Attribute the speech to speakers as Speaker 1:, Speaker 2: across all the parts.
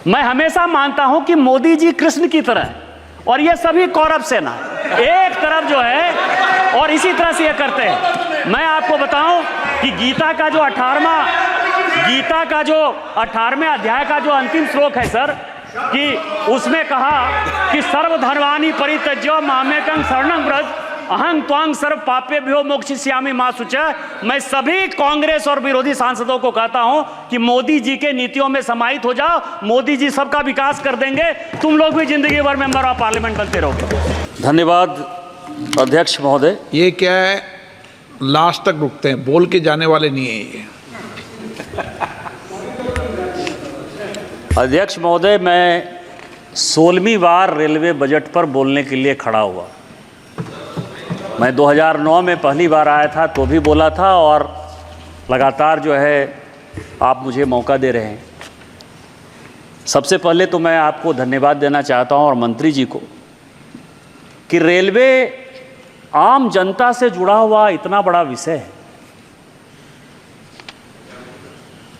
Speaker 1: मैं हमेशा मानता हूं कि मोदी जी कृष्ण की तरह है और ये सभी कौरव सेना है, एक तरफ जो है और इसी तरह से ये करते हैं। मैं आपको बताऊं कि गीता का जो 18वें अध्याय का जो अंतिम श्लोक है सर, कि उसमें कहा कि सर्वधर्माणि परित्यज्य मामेकं शरणं व्रज अहं त्वां सर्व पापेभ्यो मोक्षयिष्यामि मा शुचः। मैं सभी कांग्रेस और विरोधी सांसदों को कहता हूं कि मोदी जी के नीतियों में समाहित हो जाओ, मोदी जी सबका विकास कर देंगे, तुम लोग भी जिंदगी भर मेंबर ऑफ पार्लियामेंट बनते रहोगे। धन्यवाद अध्यक्ष महोदय।
Speaker 2: ये क्या है, लास्ट तक रुकते हैं, बोल के जाने वाले नहीं है ये।
Speaker 1: अध्यक्ष महोदय, मैं 16वीं बार रेलवे बजट पर बोलने के लिए खड़ा हुआ। मैं 2009 में पहली बार आया था तो भी बोला था और लगातार जो है आप मुझे मौका दे रहे हैं। सबसे पहले तो मैं आपको धन्यवाद देना चाहता हूं और मंत्री जी को कि रेलवे आम जनता से जुड़ा हुआ इतना बड़ा विषय है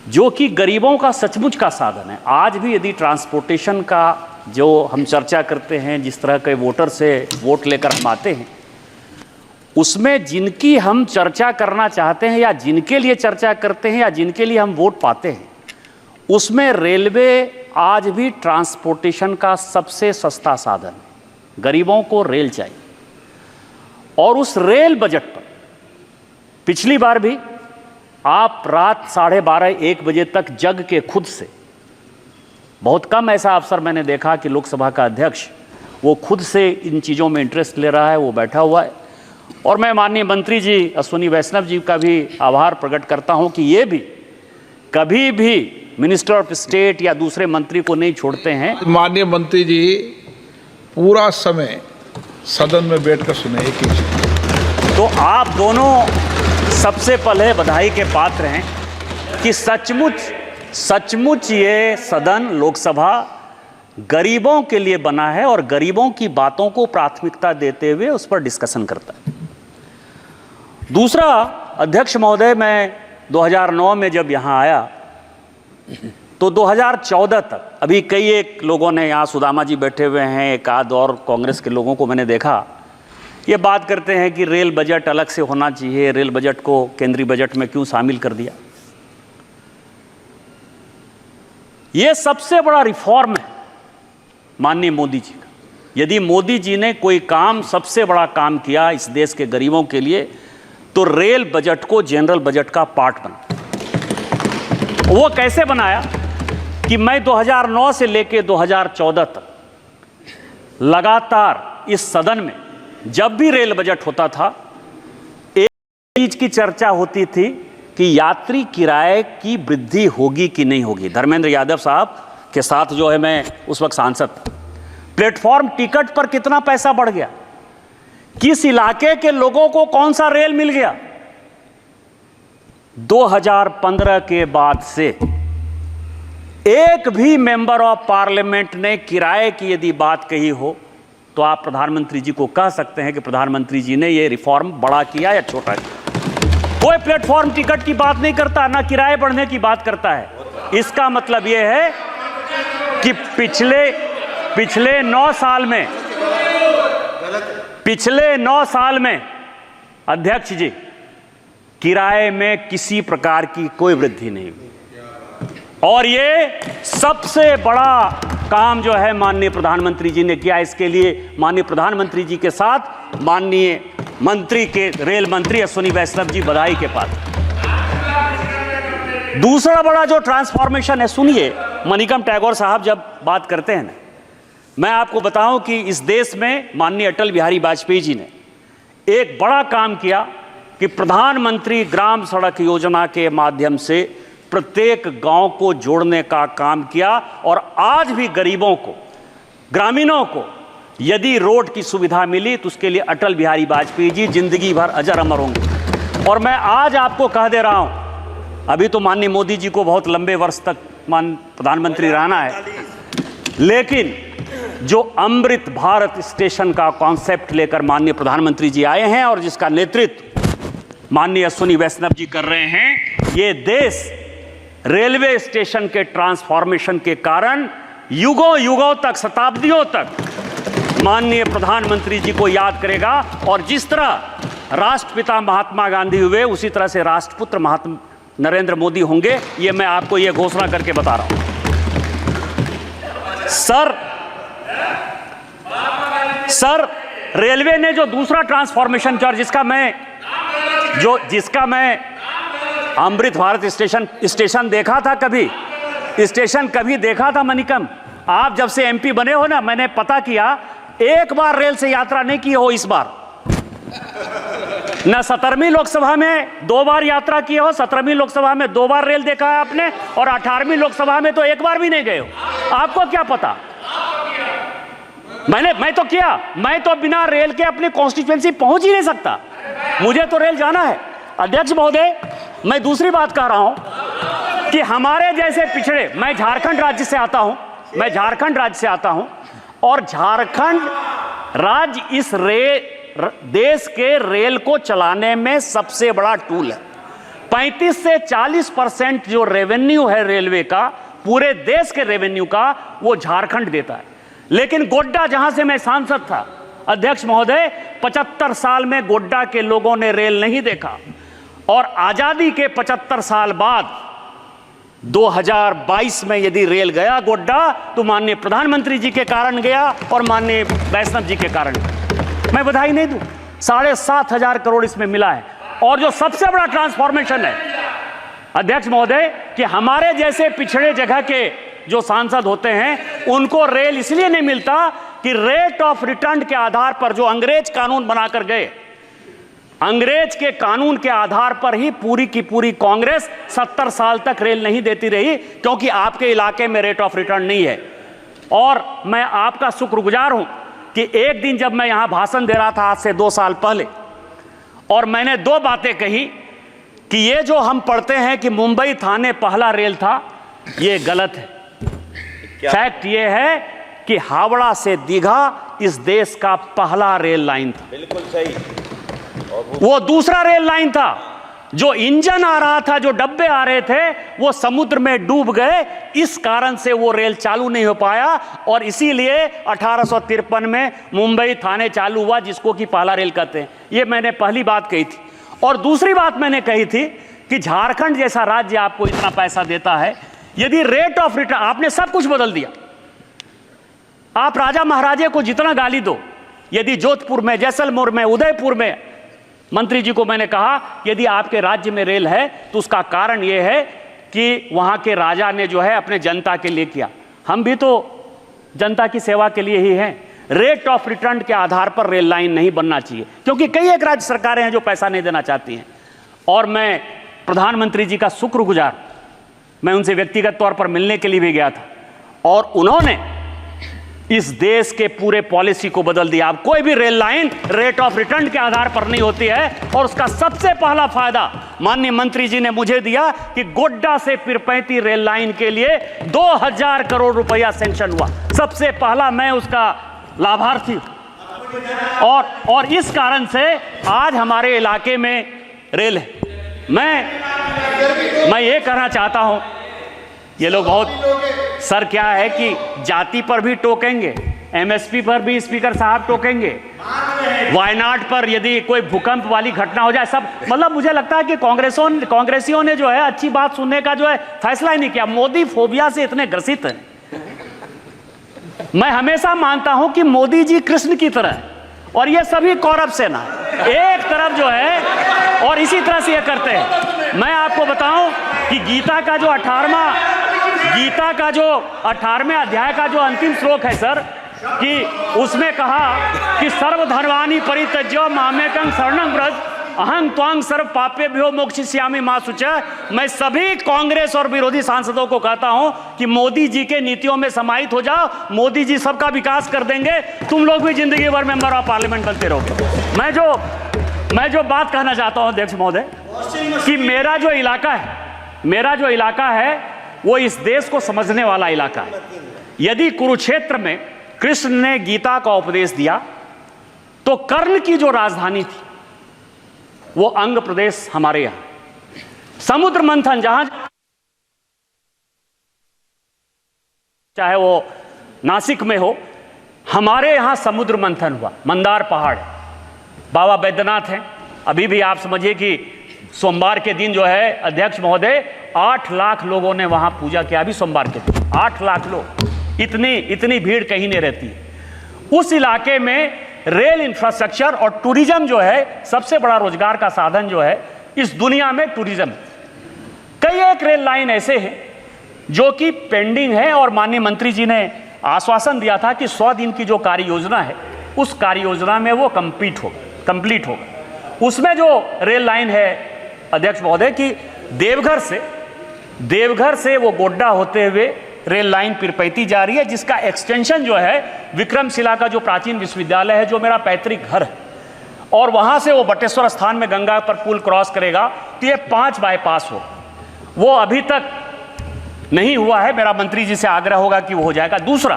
Speaker 1: जो कि गरीबों का सचमुच का साधन है। आज भी यदि ट्रांसपोर्टेशन का जो हम चर्चा करते हैं, जिस तरह के वोटर से वोट लेकर हम आते हैं, उसमें जिनकी हम चर्चा करना चाहते हैं या जिनके लिए चर्चा करते हैं या जिनके लिए हम वोट पाते हैं, उसमें रेलवे आज भी ट्रांसपोर्टेशन का सबसे सस्ता साधन है। गरीबों को रेल चाहिए और उस रेल बजट पर पिछली बार भी आप रात 12:30-1 बजे तक जग के खुद से, बहुत कम ऐसा अवसर मैंने देखा कि लोकसभा का अध्यक्ष वो खुद से इन चीज़ों में इंटरेस्ट ले रहा है, वो बैठा हुआ है। और मैं माननीय मंत्री जी अश्विनी वैष्णव जी का भी आभार प्रकट करता हूं कि ये भी कभी भी मिनिस्टर ऑफ स्टेट या दूसरे मंत्री को नहीं छोड़ते हैं।
Speaker 2: माननीय मंत्री जी पूरा समय सदन में बैठकर सुने एक ही।
Speaker 1: तो आप दोनों सबसे पहले बधाई के पात्र हैं कि सचमुच ये सदन लोकसभा गरीबों के लिए बना है और गरीबों की बातों को प्राथमिकता देते हुए उस पर डिस्कशन करता है। दूसरा, अध्यक्ष महोदय, मैं 2009 में जब यहाँ आया तो 2014 तक, अभी कई एक लोगों ने, यहाँ सुदामा जी बैठे हुए हैं, एक आध और कांग्रेस के लोगों को मैंने देखा, ये बात करते हैं कि रेल बजट अलग से होना चाहिए, रेल बजट को केंद्रीय बजट में क्यों शामिल कर दिया। ये सबसे बड़ा रिफॉर्म है माननीय मोदी जी का। यदि मोदी जी ने कोई काम, सबसे बड़ा काम किया इस देश के गरीबों के लिए, तो रेल बजट को जनरल बजट का पार्ट बना। वो कैसे बनाया कि मैं 2009 से लेकर 2014 तक लगातार इस सदन में जब भी रेल बजट होता था, एक चीज की चर्चा होती थी कि यात्री किराए की वृद्धि होगी कि नहीं होगी। धर्मेंद्र यादव साहब के साथ जो है मैं उस वक्त सांसद था। प्लेटफॉर्म टिकट पर कितना पैसा बढ़ गया, किस इलाके के लोगों को कौन सा रेल मिल गया। 2015 के बाद से एक भी मेंबर ऑफ पार्लियामेंट ने किराए की यदि बात कही हो तो आप प्रधानमंत्री जी को कह सकते हैं कि प्रधानमंत्री जी ने यह रिफॉर्म बड़ा किया या छोटा किया। कोई प्लेटफॉर्म टिकट की बात नहीं करता, ना किराए बढ़ने की बात करता है। इसका मतलब यह है कि पिछले 9 साल में अध्यक्ष जी, किराए में किसी प्रकार की कोई वृद्धि नहीं हुई। और ये सबसे बड़ा काम जो है माननीय प्रधानमंत्री जी ने किया। इसके लिए माननीय प्रधानमंत्री जी के साथ माननीय मंत्री के रेल मंत्री अश्विनी वैष्णव जी बधाई के पात्र। दूसरा बड़ा जो ट्रांसफॉर्मेशन है, सुनिए, मनिकम टैगोर साहब जब बात करते हैं ना, मैं आपको बताऊं कि इस देश में माननीय अटल बिहारी वाजपेयी जी ने एक बड़ा काम किया कि प्रधानमंत्री ग्राम सड़क योजना के माध्यम से प्रत्येक गांव को जोड़ने का काम किया। और आज भी गरीबों को, ग्रामीणों को यदि रोड की सुविधा मिली तो उसके लिए अटल बिहारी वाजपेयी जी जिंदगी भर अजर अमर होंगे। और मैं आज आपको कह दे रहा हूं, अभी तो माननीय मोदी जी को बहुत लंबे वर्ष तक प्रधानमंत्री रहना है, लेकिन जो अमृत भारत स्टेशन का कॉन्सेप्ट लेकर माननीय प्रधानमंत्री जी आए हैं और जिसका नेतृत्व माननीय अश्विनी वैष्णव जी कर रहे हैं, ये देश रेलवे स्टेशन के ट्रांसफॉर्मेशन के कारण युगों युगों तक, शताब्दियों तक माननीय प्रधानमंत्री जी को याद करेगा। और जिस तरह राष्ट्रपिता महात्मा गांधी हुए, उसी तरह से राष्ट्रपुत्र महात्मा नरेंद्र मोदी होंगे। ये मैं आपको ये घोषणा करके बता रहा हूं। सर, रेलवे ने जो दूसरा ट्रांसफॉर्मेशन किया, जिसका मैं अमृत भारत स्टेशन देखा था, कभी देखा था मनिकम? आप जब से एमपी बने हो ना, मैंने पता किया, एक बार रेल से यात्रा नहीं की हो इस बार। न 17वीं लोकसभा में 2 बार यात्रा की हो, 17वीं लोकसभा में 2 बार रेल देखा है आपने, और 18वीं लोकसभा में तो एक बार भी नहीं गए हो। आपको क्या पता? मैं तो बिना रेल के अपनी कॉन्स्टिट्यूएंसी पहुंच ही नहीं सकता। मुझे तो रेल जाना है। अध्यक्ष महोदय, मैं दूसरी बात कह रहा हूं कि हमारे जैसे पिछड़े, मैं झारखंड राज्य से आता हूं, और झारखंड राज्य इस देश के रेल को चलाने में सबसे बड़ा टूल है। 35 से 40% जो रेवेन्यू है रेलवे का, पूरे देश के रेवेन्यू का, वो झारखंड देता है। लेकिन गोड्डा, जहां से मैं सांसद था, अध्यक्ष महोदय, 75 साल में गोड्डा के लोगों ने रेल नहीं देखा। और आजादी के 75 साल बाद 2022 में यदि रेल गया गोड्डा, तो माननीय प्रधानमंत्री जी के कारण गया और माननीय वैष्णव जी के कारण। मैं बधाई नहीं दूं, 7,500 करोड़ इसमें मिला है। और जो सबसे बड़ा ट्रांसफॉर्मेशन है अध्यक्ष महोदय, कि हमारे जैसे पिछड़े जगह के जो सांसद होते हैं, उनको रेल इसलिए नहीं मिलता कि रेट ऑफ रिटर्न के आधार पर जो अंग्रेज कानून बनाकर गए, अंग्रेज के कानून के आधार पर ही पूरी की पूरी कांग्रेस 70 साल तक रेल नहीं देती रही, क्योंकि आपके इलाके में रेट ऑफ रिटर्न नहीं है। और मैं आपका शुक्रगुजार हूं कि एक दिन जब मैं यहां भाषण दे रहा था आज से 2 साल पहले, और मैंने 2 बातें कही कि ये जो हम पढ़ते हैं कि मुंबई थाने पहला रेल था, ये गलत है। फैक्ट ये है कि हावड़ा से दीघा इस देश का पहला रेल लाइन था।
Speaker 3: बिल्कुल सही।
Speaker 1: वो दूसरा रेल लाइन था, जो इंजन आ रहा था, जो डब्बे आ रहे थे, वो समुद्र में डूब गए। इस कारण से वो रेल चालू नहीं हो पाया, और इसीलिए 1853 में मुंबई थाने चालू हुआ, जिसको कि पहला रेल कहते हैं। ये मैंने पहली बात कही थी। और दूसरी बात मैंने कही थी कि झारखंड जैसा राज्य आपको इतना पैसा देता है, यदि रेट ऑफ रिटर्न, आपने सब कुछ बदल दिया। आप राजा महाराजे को जितना गाली दो, यदि जोधपुर में, जैसलमेर में, उदयपुर में, मंत्री जी को मैंने कहा, यदि आपके राज्य में रेल है तो उसका कारण यह है कि वहां के राजा ने जो है अपने जनता के लिए किया। हम भी तो जनता की सेवा के लिए ही हैं। रेट ऑफ रिटर्न के आधार पर रेल लाइन नहीं बनना चाहिए, क्योंकि कई एक राज्य सरकारें हैं जो पैसा नहीं देना चाहती हैं। और मैं प्रधानमंत्री जी का शुक्रगुजार, मैं उनसे व्यक्तिगत तौर पर मिलने के लिए भी गया था, और उन्होंने इस देश के पूरे पॉलिसी को बदल दिया। अब कोई भी rail line rate of return के आधार पर नहीं होती है। और उसका सबसे पहला फायदा माननीय मंत्री जी ने मुझे दिया कि गोड्डा से पीरपैंती रेल लाइन के लिए 2000 करोड़ रुपया सैंक्शन हुआ। सबसे पहला मैं उसका लाभार्थी हूं। और इस कारण से आज हमारे इलाके में रेल है। मैं ये कहना चाहता हूं, ये लोग बहुत, सर क्या है कि जाति पर भी टोकेंगे, एमएसपी पर भी स्पीकर साहब टोकेंगे, वायनाड पर यदि कोई भूकंप वाली घटना हो जाए, सब, मतलब मुझे लगता है कि कांग्रेसियों ने जो है अच्छी बात सुनने का जो है फैसला ही नहीं किया। मोदी फोबिया से इतने ग्रसित हैं। मैं हमेशा मानता हूं कि मोदी जी कृष्ण की तरह है, और ये सभी कौरव सेना है, एक तरफ जो है, और इसी तरह से ये करते हैं। मैं आपको बताऊं कि गीता का जो 18वें अध्याय का जो अंतिम श्लोक है सर, कि उसमें कहा कि सर्वधर्मानि परित्यज्य मामेकं शरणं व्रज अहं त्वां सर्व पापेभ्यो मोक्षयिष्यामि मा शुचः। मैं सभी कांग्रेस और विरोधी सांसदों को कहता हूं कि मोदी जी के नीतियों में समाहित हो जाओ, मोदी जी सबका विकास कर देंगे, तुम लोग भी जिंदगी भर मेंबर ऑफ पार्लियामेंट बनते रहोगे। मैं जो बात कहना चाहता हूं अध्यक्ष महोदय, कि मेरा जो इलाका है वो इस देश को समझने वाला इलाका है। यदि कुरुक्षेत्र में कृष्ण ने गीता का उपदेश दिया, तो कर्ण की जो राजधानी थी वो अंग प्रदेश हमारे यहां, समुद्र मंथन जहां चाहे वो नासिक में हो, हमारे यहाँ समुद्र मंथन हुआ, मंदार पहाड़, बाबा बैद्यनाथ हैं। अभी भी आप समझिए कि सोमवार के दिन जो है अध्यक्ष महोदय 8 लाख लोगों ने वहाँ पूजा किया, अभी सोमवार के दिन 8 लाख लोग, इतनी भीड़ कहीं नहीं रहती है। उस इलाके में रेल इंफ्रास्ट्रक्चर और टूरिज्म जो है सबसे बड़ा रोजगार का साधन जो है इस दुनिया में टूरिज्म। कई एक रेल लाइन ऐसे हैं जो कि पेंडिंग है और माननीय मंत्री जी ने आश्वासन दिया था कि 100 दिन की जो कार्य योजना है उस कार्य योजना में वो कंप्लीट होगा। उसमें जो रेल लाइन है अध्यक्ष महोदय की देवघर से वो गोड्डा होते हुए रेल लाइन पिरपैती जा रही है, जिसका एक्सटेंशन जो है विक्रमशिला का जो प्राचीन विश्वविद्यालय है, जो मेरा पैतृक घर है, और वहां से वो बटेश्वर स्थान में गंगा पर पुल क्रॉस करेगा तो ये 5 बाईपास हो। वो अभी तक नहीं हुआ है, मेरा मंत्री जी से आग्रह होगा कि वो हो जाएगा। दूसरा,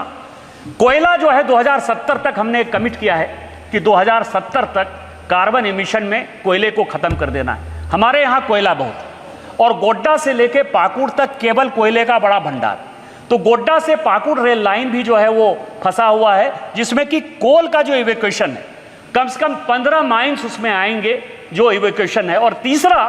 Speaker 1: कोयला जो है 2070 तक हमने कमिट किया है कि 2070 तक कार्बन एमिशन में कोयले को खत्म कर देना है। हमारे यहाँ कोयला बहुत है और गोड्डा से लेके पाकुड़ तक केवल कोयले का बड़ा भंडार, तो गोड्डा से पाकुड़ रेल लाइन भी जो है वो फंसा हुआ है, जिसमें कि कोल का जो इवैक्यूएशन है कम से कम 15 माइन्स उसमें आएंगे जो इवैक्यूएशन है। और तीसरा,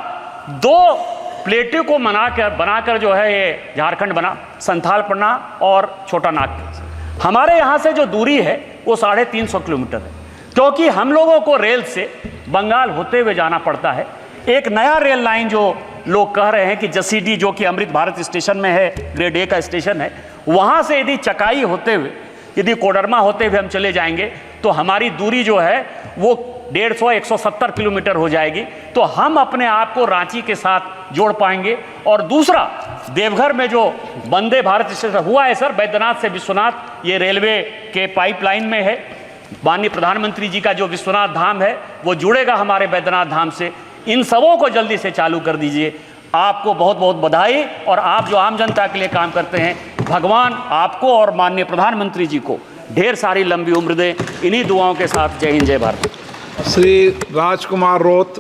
Speaker 1: 2 प्लेटों को बनाकर जो है ये झारखंड बना, संथालपन्ना और छोटा नागपुर। हमारे यहाँ से जो दूरी है वो 350 किलोमीटर है, क्योंकि हम लोगों को रेल से बंगाल होते हुए जाना पड़ता है। एक नया रेल लाइन जो लोग कह रहे हैं कि जसीडी, जो कि अमृत भारत स्टेशन में है, ग्रेड A का स्टेशन है, वहाँ से यदि चकाई होते हुए, यदि कोडरमा होते हुए हम चले जाएंगे तो हमारी दूरी जो है वो 150-170 किलोमीटर हो जाएगी, तो हम अपने आप को रांची के साथ जोड़ पाएंगे। और दूसरा, देवघर में जो वंदे भारत स्टेशन हुआ है सर, बैद्यनाथ से विश्वनाथ, ये रेलवे के पाइपलाइन में है। माननीय प्रधानमंत्री जी का जो विश्वनाथ धाम है वो जुड़ेगा हमारे बैद्यनाथ धाम से। इन सबों को जल्दी से चालू कर दीजिए। आपको बहुत बहुत बधाई, और आप जो आम जनता के लिए काम करते हैं, भगवान आपको और माननीय प्रधानमंत्री जी को ढेर सारी लंबी उम्र दे। इन्हीं दुआओं के साथ जय हिंद, जय भारत।
Speaker 2: श्री राजकुमार रोत,